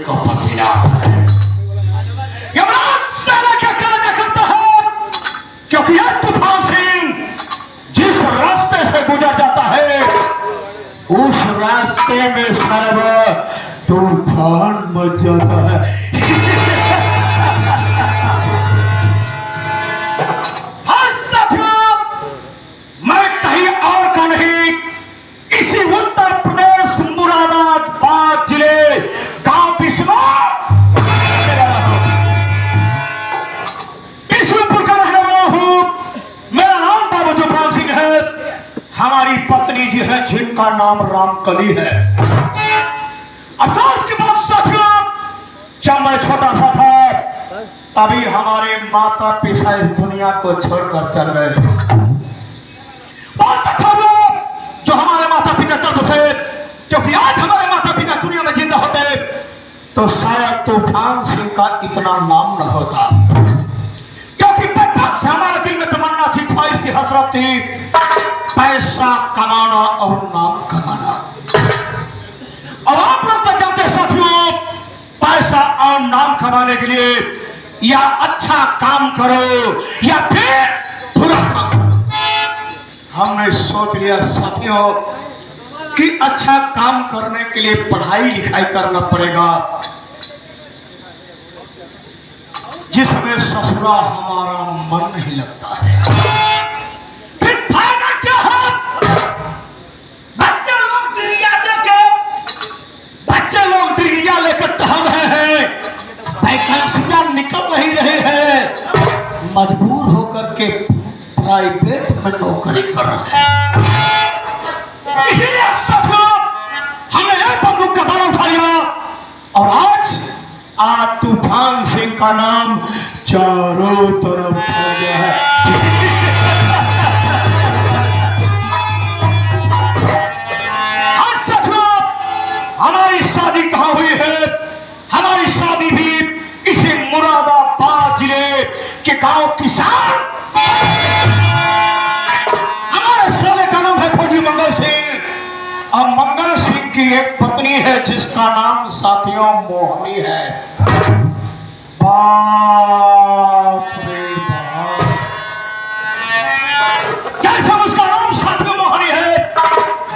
को पसीना आता है। यमराज साला क्या कहना करता है, क्योंकि यह तूफान सिंह जिस रास्ते से गुजर जाता है उस रास्ते में सर्व तूफान मच जाता है। हाँ साथियों, मैं कहीं और का नहीं, इसी उत्तर प्रदेश मुरादाबाद जिले गांव बिशनपुर का रहने वाला हूं। मेरा नाम बाबू तूफान सिंह है। हमारी पत्नी जी है जिनका नाम रामकली है। अफसोस की बात साथियों, जब मैं छोटा सा था तभी हमारे माता पिता इस दुनिया को छोड़कर चल गए। बहुत अच्छा लोग जो हमारे माता पिता चल बसे, क्योंकि आज हमारे माता पिता दुनिया में जिंदा होते तो शायद तूफान सिंह का इतना नाम न होता। क्योंकि बचपन से हमारे दिल में तमन्ना थी, ख्वाहिश थी, हसरत थी, पैसा कमाना और नाम कमाना। और आप लोग तो जानते साथियों, पैसा और नाम कमाने के लिए या अच्छा काम करो या फिर बुरा काम करो। हमने सोच लिया साथियों कि अच्छा काम करने के लिए पढ़ाई लिखाई करना पड़ेगा, जिसमें ससुरा हमारा मन नहीं लगता है। फिर फायदा क्या है? बच्चे लोग डिग्रियां लेकर टहल रहे हैं, वैकेंसियां निकल नहीं रहे हैं, मजबूर होकर के प्राइवेट में नौकरी कर रहे हैं। इसीलिए हमने एक बंदूक का बाण उठा लिया और आज तूफान सिंह का नाम चारों तरफ फैल गया है। हमारी शादी कहाँ हुई है? हमारी शादी भी इसी मुरादाबाद जिले के गांव किसान, हमारे साले का नाम है फौजी मंगल सिंह। और मंगल सिंह की एक पत्नी है जिसका नाम साथियों मोहनी है। बाप रे बाप, जैसा उसका नाम साथियों मोहनी है,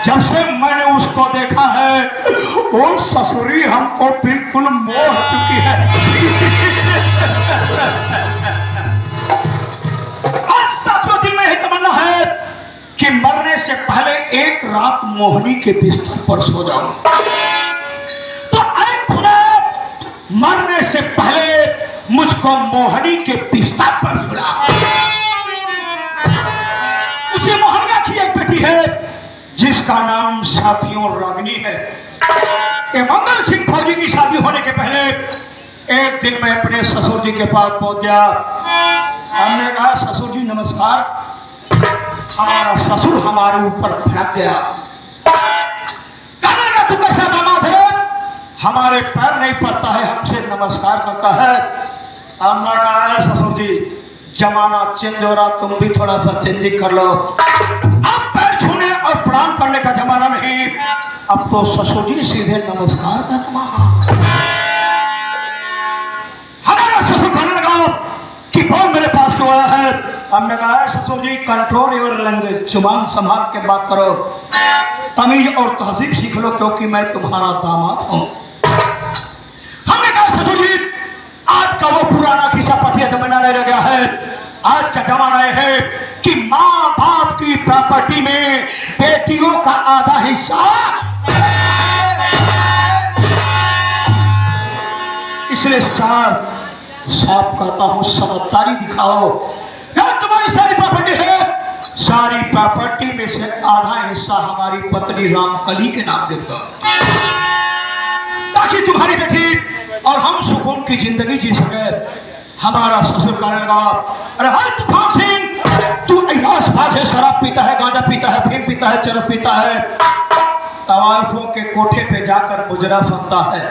जब से मैंने उसको देखा है वो ससुरी हमको बिल्कुल मोह चुकी है। आज साथियों दिल में ही तमन्ना है कि मरने से पहले एक रात मोहनी के बिस्तर पर सो जाऊं। तो ऐ खुदा, मरने से पहले मुझको मोहनी के बिस्तर पर सुला। उसे मोहनिया की एक बेटी है जिसका नाम साथियों रागिनी है। मंगल सिंह फौजी की शादी होने के पहले एक दिन मैं अपने ससुर जी के पास पहुंच गया। हमने कहा ससुर जी नमस्कार। हमारा ससुर हमारे ऊपर भड़क गया, कहने लगा तू कैसा दामाद है, हमारे पैर नहीं पड़ता है, हमसे नमस्कार करता है। हमने कहा ससुर जी जमाना चेंज हो रहा, तुम भी थोड़ा सा चेंजिंग कर लो। अब पैर छूने और प्रणाम करने का जमाना नहीं, अब तो ससुर जी सीधे नमस्कार का जमाना। हमारा ससुर कहने लगा कि कौन मेरे पास क्यों आया है? हमने कहा ससुर जी कंट्रोल योर लैंग्वेज, जुबान संभाल के बात करो, तमीज और तहजीब सीख लो, क्योंकि मैं तुम्हारा दामाद हूं। हमने कहा ससुर जी आज का वो पुराना खिस्सा पटिया जमाना नहीं रह गया है। आज का जमाना है कि माँ बाप की प्रॉपर्टी में बेटियों का आधा हिस्सा, इसलिए साफ कहता हूं समझदारी दिखाओ। तुम्हारी सारी प्रॉपर्टी है, सारी प्रॉपर्टी में से आधा हिस्सा हमारी पत्नी रामकली के नाम लिख दो, ताकि तुम्हारी बेटी और हम सुकून की जिंदगी जी सके। हमारा ससुर कहने लगा अरे हाय तूफान सिंह, तू ऐलाशबाज है, शराब पीता है, गांजा पीता है, फिर पीता है, चरस पीता है, तवाइफों के कोठे पे जाकर मुजरा सुनता है।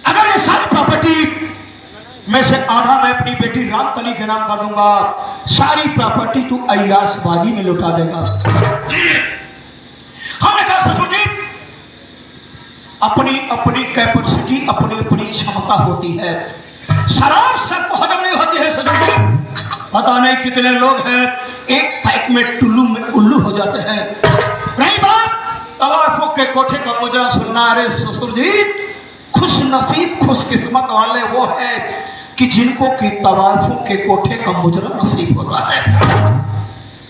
अगर ये सारी प्रॉपर्टी में से आधा मैं अपनी बेटी रामकली के नाम कर दूंगा, सारी प्रॉपर्टी तू ऐलाशबाजी में लुटा देगा। हमने कहा ससुर जी अपनी अपनी कैपेसिटी, अपनी अपनी क्षमता होती है। शराब सबको हजम नहीं होती है सजन जी। पता नहीं कितने लोग हैं एक पैक में टुल्लू में उल्लू हो जाते हैं। रही बात तवाफों के कोठे का मुजरा सुनना, अरे ससुर जी खुश नसीब खुशकिस्मत वाले वो है कि जिनको की तवाफों के कोठे का मुजरा नसीब होता है।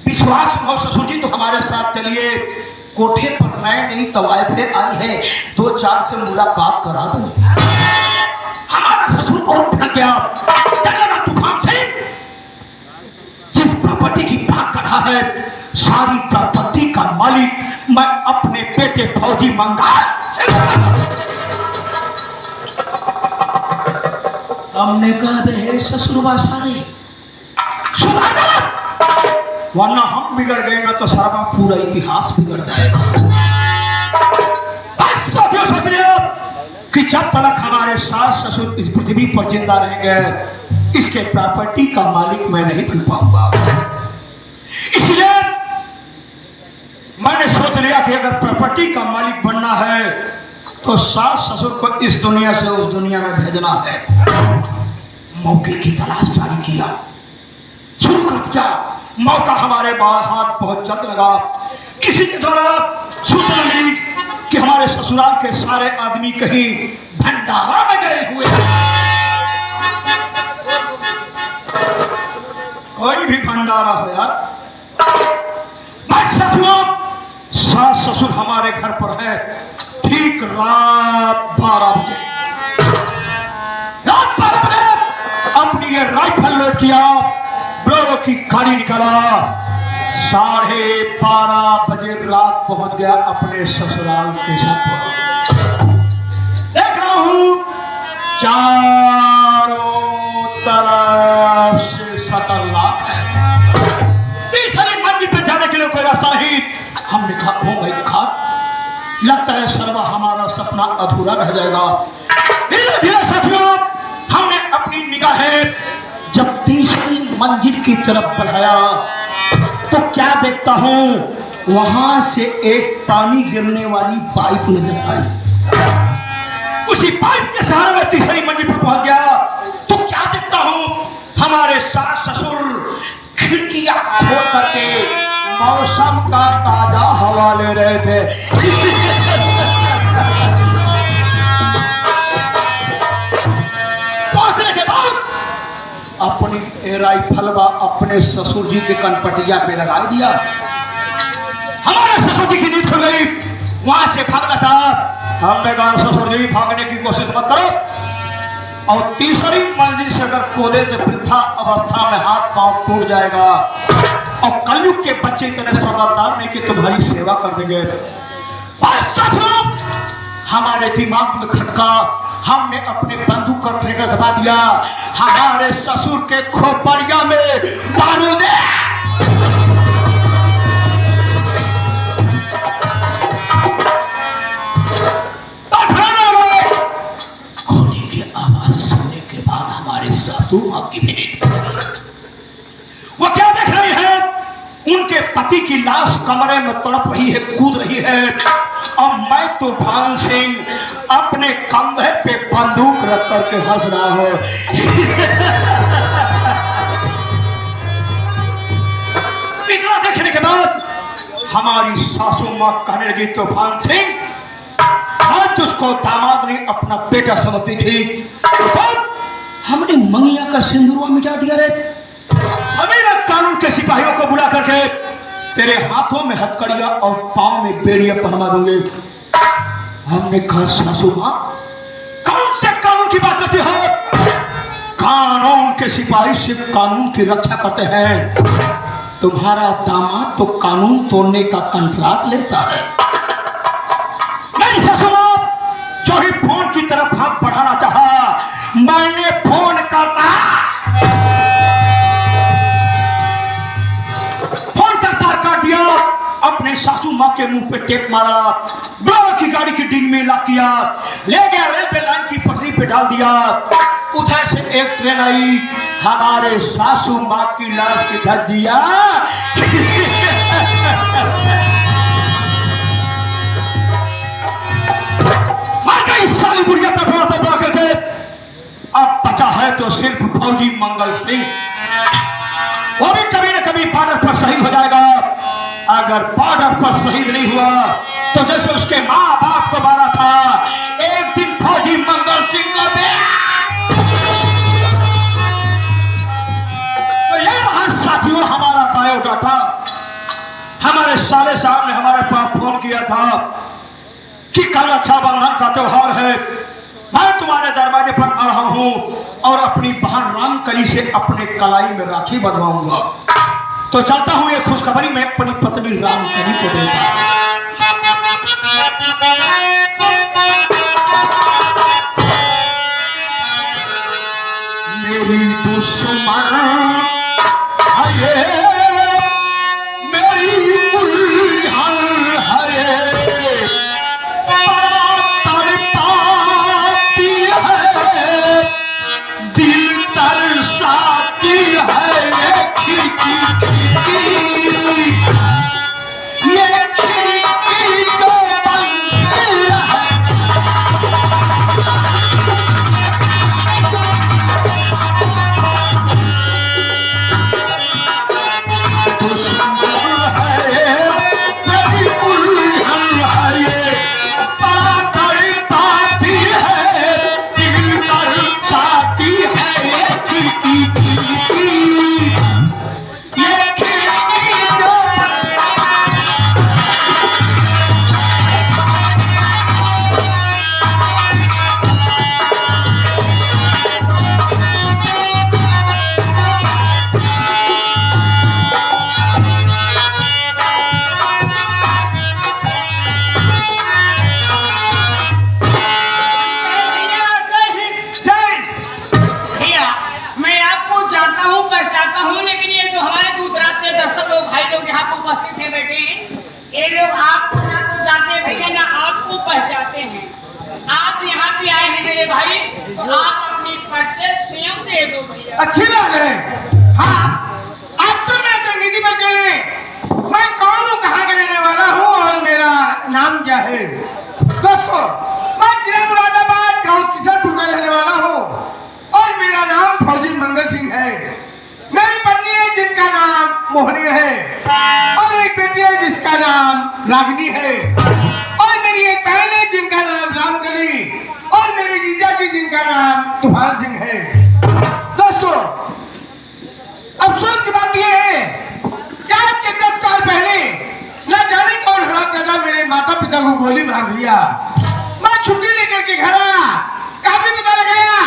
विश्वास हो ससुर जी तो हमारे साथ चलिए, कोठे पर नए नई तवाइफें आई है, 2-4 से मुलाकात करा दो। हमारा ससुर बहुत भड़क गया, तूफान से जिस प्रॉपर्टी की बात कर रहा है सारी प्रॉपर्टी का मालिक मैं अपने बेटे फौजी मंगाल से। हमने कहा बे ससुरबा सारे सुधार, वरना हम बिगड़ गए ना तो सारा पूरा इतिहास बिगड़ जाएगा। बस सोचिए सोचिए कि जब तक हमारे सास ससुर इस पृथ्वी पर जिंदा रहेंगे इसके प्रॉपर्टी का मालिक मैं नहीं बन पाऊंगा। इसलिए मैंने सोच लिया कि अगर प्रॉपर्टी का मालिक बनना है तो सास ससुर को इस दुनिया से उस दुनिया में भेजना है। मौके की तलाश जारी किया, शुरू कर दिया। मौका हमारे हाथ बहुत जल्द लगा। किसी के द्वारा सूचना मिली कि हमारे ससुराल के सारे आदमी कहीं भंडारा में गए हुए हैं। कोई भी भंडारा हो यार। सास ससुर हमारे घर पर है ठीक रात 12 बजे। रात 12 बजे अपनी ये राइफल लोड किया, ब्लोरो की गाड़ी निकाला, 12:30 बजे रात पहुंच गया अपने ससुराल के साथ। देख रहा हूं चारों तरफ से सतर लाख है, तीसरी मंजिल पे जाने के लिए कोई रास्ता नहीं। हमने कहा ओ भाई खा लगता है सर्वा हमारा सपना अधूरा रह जाएगा। धीरे धीरे साथियों हमने अपनी निगाहें जब तीसरी मंजिल की तरफ बढ़ाया तो क्या देखता हूं वहां से एक पानी गिरने वाली पाइप नजर आई। उसी पाइप के सहारे में तीसरी मंजिल पर पहुंच गया तो क्या देखता हूं हमारे सास ससुर खिड़कियां खोल करके मौसम का ताजा हवा ले रहे थे। पहुंचने के बाद अपनी राइफलवा अपने ससुर जी के कनपटिया पे लगा दिया। हमारे ससुर जी की नींद खुल गई, वहां से भागना था। हमने कहा ससुर जी भागने की कोशिश मत करो, और तीसरी मंजिल से अगर कूदे तो वृद्धा अवस्था में हाथ पांव टूट जाएगा, और कलयुग के बच्चे इतने समझदार नहीं कि तुम्हारी सेवा कर देंगे। हमारे दिमाग में खटका, हमने अपने बंदूक का ट्रिगर दबा दिया। हमारे ससुर के खोपड़िया में बारूद गोली की आवाज सुनने के बाद हमारे सासू मां की नींद, वो क्या देख रही है? उनके पति की लाश कमरे में तड़प रही है, कूद रही है, और मैं तूफान सिंह अपने कंधे पे बंदूक रख करके हंस रहा हूं। इतना देखने के बाद हमारी सासू मां कहने लगी तूफान सिंह मैं तुझको दामाद ने अपना बेटा समझती थी, हमने मंगिया का सिंदूर मिटा दिया रे। अभी मैं कानून के सिपाहियों को बुला करके तेरे हाथों में हथकड़िया और पांव में बेड़िया पहना दूंगे। हमने कहा सासू मां कौन से कानून की बात करती हो? कानून के सिपाही सिर्फ कानून की रक्षा करते हैं, तुम्हारा दामाद तो कानून तोड़ने का कंट्राक्ट लेता है। नहीं सासू मां, जो ही फोन की तरफ हाथ बढ़ाना चाहा मैंने फोन करता अपने सासू मां के मुंह पे टेप मारा, ब्लोरो की गाड़ी की डिग में लॉक किया, ले गया रेलवे लाइन की पटरी पे डाल दिया। उधर से एक ट्रेन आई, हमारे सासू मां की लाश की धर दिया। वाली बुढ़िया तकवा तकवा के थे। अब बचा है तो सिर्फ फौजी मंगल सिंह, वो भी कभी न कभी बॉर्डर पर शहीद हो जाएगा। अगर बॉर्डर पर शहीद नहीं हुआ तो जैसे उसके माँ बाप को मारा था, एक दिन फौजी मंगल सिंह का तो ये रहा साथियों हमारा बायोडाटा। हमारे साले साहब ने हमारे पास फोन किया था कि कल रक्षाबंधन का त्योहार है, मैं तुम्हारे दरवाजे पर आ रहा हूं और अपनी बहन रामकली से अपने कलाई में राखी बंधवाऊंगा। तो चलता हूं एक खुशखबरी में अपनी पत्नी रामकली को देता। मेरी दुश्मन है मेरी उलझन है, तड़पाती है दिल तरसाती है, ये खिड़की जो बनती है। अच्छी बात है। हाँ, आप सब मैं संगीति पर चले। मैं कौन हूँ, कहाँ का रहने वाला हूँ और मेरा नाम क्या है? दोस्तों, मैं जिला मुरादाबाद गांव किशनपुर का रहने वाला हूँ और मेरा नाम फौजी मंगल सिंह है। मेरी पत्नी है जिनका नाम मोहनी है और एक बेटी है जिसका नाम रागिनी है और मेरी एक बहन है जिनका नाम रामकली और मेरे जीजा जी जिनका नाम तूफान सिंह है। दोस्तों, अफसोस की बात यह है कि आज के 10 साल पहले न जाने कौन हरामजादा मेरे माता पिता को गोली मार दिया। मैं छुट्टी लेकर के घर आया, काफी पता लगाया,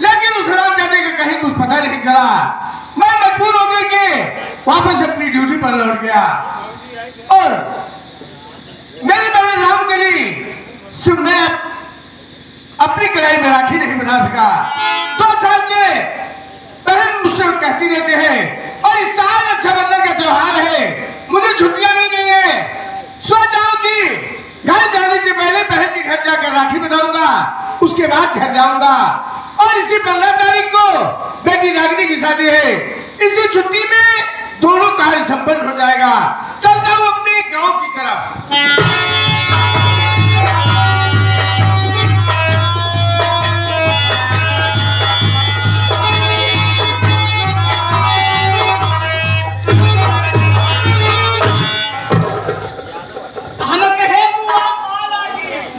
लेकिन उस हरामजादे का कहीं कुछ पता नहीं चला। मैं मजबूर होकर के वापस अपनी ड्यूटी पर लौट गया और मेरे बहन रामकली सिर्फ मैं अपनी कलाई में राखी नहीं बना सका। 2 साल से बहन मुझसे कहती रहते हैं और इस साल रक्षाबंधन का त्योहार है, मुझे छुट्टियां मिल गई है। सोचा कि घर जाने से पहले बहन के घर जाकर राखी बंधाऊंगा, उसके बाद घर जाऊंगा और इसी 15 तारीख को बेटी रागिनी की शादी है। इसी छुट्टी में दोनों कार्य संपन्न हो जाएगा। चलता हूँ अपने गांव की तरफ।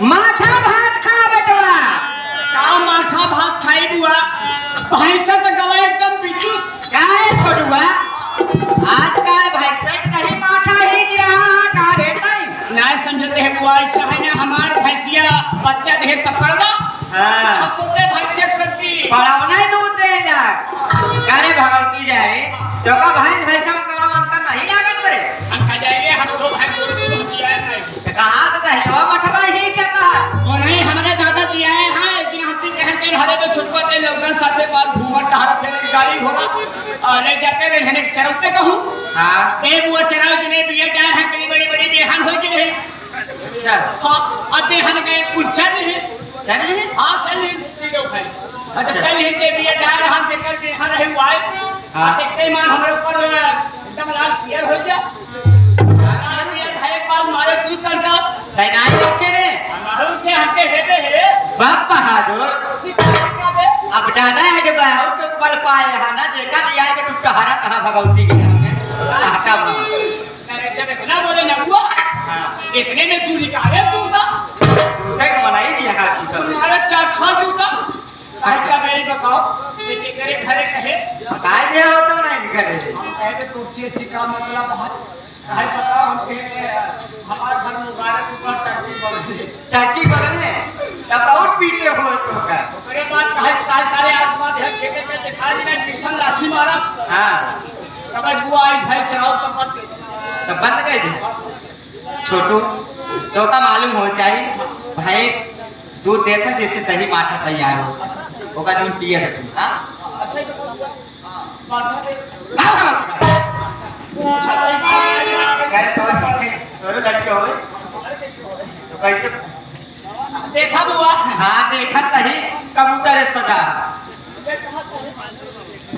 माथा भात खा बेटवा। का माथा भात खाई बुआ? भैंसा तो गवा एकदम बिचू। क्या है छोटुआ? आजकल भैंसा कहीं माथा हिच रहा का रहता है? ना समझते है बुआ, ऐसा है ना हमार भैंसिया बच्चा दे सपड़वा। हां, सोचे भैंसिया सकती पड़ावना ही दूध देला। कारे भगवती जाए तो का भैंस भैंसा में कोनो अंतर नहीं लागत बरे। हम खा जाएंगे, हम दो भैंस दूर से हो दिया है। कहां से दहिवा मठवा ही जाता है? वो नहीं, हमारे दादाजी आए हैं एक दिन हमसे कहन के हरे में छुटवा के लोगन साथे पास घूमत टहरा थे गाड़ी घोड़ा और ले जाते वे हने चरौते कहूं। हां, ए बुआ चराव जने बिया डाल है, कनी बड़ी बड़ी बेहान होई के रहे। अच्छा, हां, अबे हन गए कुलचा नहीं चल नहीं। हां, चल तीनों खाई। अच्छा, चल ही जे बिया डाल हां से करके हां रहे हुआ। हां, देखते मान हमरे ऊपर एकदम लाल पियर हो जा। मारे तू करता नहीं अच्छे रे हमारे उठे हटे हेते है बाप बहादुर अब ज्यादा है कि बाहर तो पल पाए है ना देखा दिया है कि तुम टहरा कहाँ भगवती के घर में आटा जब इतना बोले न हुआ इतने में चूरी का है तू था देख मनाई नहीं है की सब तुम्हारा चार छा जूता आज का मेरी बताओ कि तेरे घरे कहे बताए दे हो तो नहीं करे हम कहे तो तुझसे सिक्का मतलब बहुत भाई बताओ हम कहे हमारे घर में गाड़े के ऊपर टंकी पड़ गई टंकी बगल में तब बहुत पीटे हो तो का ओकरे बाद कहे सारे आदमी ध्यान खेते में दिखा दी मैं मिशन लाठी मारा हां तब बुआ आई भाई चलाओ सब बंद कर दे छोटू तो का मालूम हो चाहिए भैंस दूध देता जैसे दही माठा तैयार हो ओका जो पिए रे तू हां अच्छा ये बताओ माथा दे करे तो तोरे लड़के होए तो कैसे देखा बुआ हां देखा तही कबूतर सजा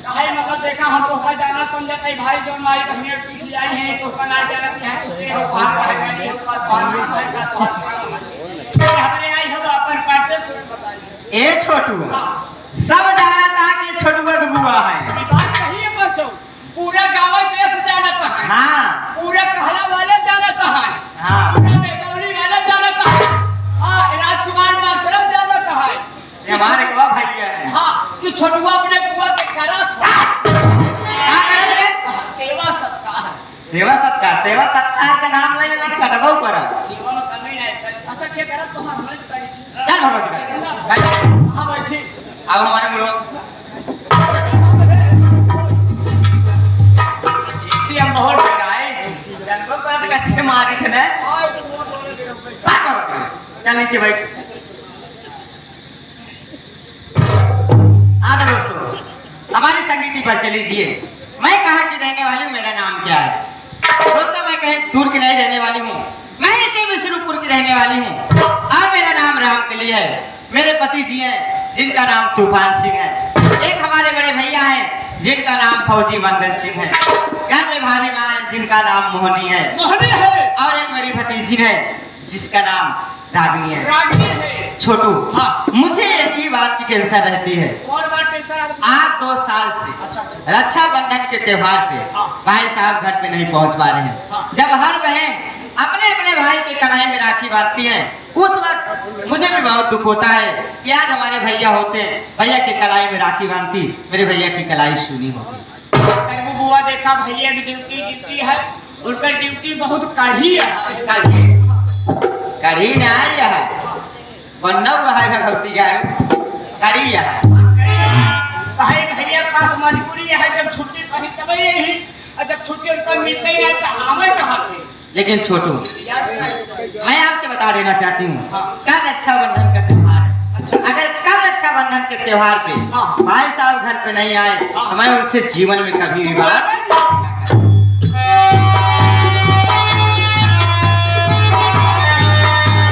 भाई मतलब देखा हम तो जाना समझते भाई जो हमारी बहनें पीछे आई हैं तो ना जानते हैं तो के हो बाहर है नहीं हो का तो भाई का तो हमरे आई हम अपन पास से बताइए ए छोटू सब जानता कि छोटू बबुआ है ये बात सही है बच्चों पूरा गांव देश जानता है हां पूरा कहला वाले जानता है हां पूरा बेदौली वाले जानता है हां राजकुमार मास्टर जानता है ये हमारे का भैया है हां कि छोटुआ अपने बुआ के करा था क्या करे लगे सेवा सत्कार सेवा सत्कार का नाम ले लेके कटबो पर सेवा में कमी नहीं कर अच्छा क्या करा तो हमने तो करी थी चल भगवती हां बैठी अब हमारे मुरो इसी हम बहुत डराए जनको पर तो कच्चे मारी थे ना चल नीचे बैठ हाँ दोस्तों हमारी संगीति पर चलीजिए मैं कहाँ की रहने वाली हूँ मेरा नाम क्या है दोस्तों मैं कहीं दूर की नहीं रहने वाली हूँ मैं इसी मिश्रुपुर की रहने वाली हूँ और मेरा नाम रामकली है मेरे पति जी हैं जिनका नाम तूफान सिंह है एक हमारे बड़े भैया हैं जिनका नाम फौजी मंगल सिंह है घर में भाभी माँ है जिनका नाम मोहनी है मोहनी है और एक मेरी भतीजी है जिसका नाम रागिनी है रागिनी है छोटू हाँ। मुझे एक ही बात की टेंशन रहती है और बात कैसा आज 2 साल से अच्छा रक्षाबंधन के त्योहार पे हाँ। भाई साहब घर पे नहीं पहुंच पा रहे हैं हाँ। जब हर बहन अपने अपने भाई के कलाई में राखी बांधती हैं उस वक्त मुझे भी बहुत दुख होता है कि आज हमारे भैया होते भैया की कलाई में राखी बांधती मेरे भैया की कलाई सुनी होती वो बुआ देखा भैया की ड्यूटी है उनका ड्यूटी बहुत कड़ी है कड़ी नहीं है बनब है भगवती गाय कड़ी है भाई भैया के पास मजबूरी है जब छुट्टी कहीं तब यही और जब छुट्टी उनको मिलते ही नहीं तो हमें कहाँ से लेकिन छोटू याद नहीं। मैं आपसे बता देना चाहती हूँ हाँ। कल रक्षाबंधन का त्योहार है अच्छा। अगर कल रक्षाबंधन के त्योहार पे हाँ। भाई साहब घर पे नहीं आए हाँ। तो मैं उनसे जीवन में कभी भी बात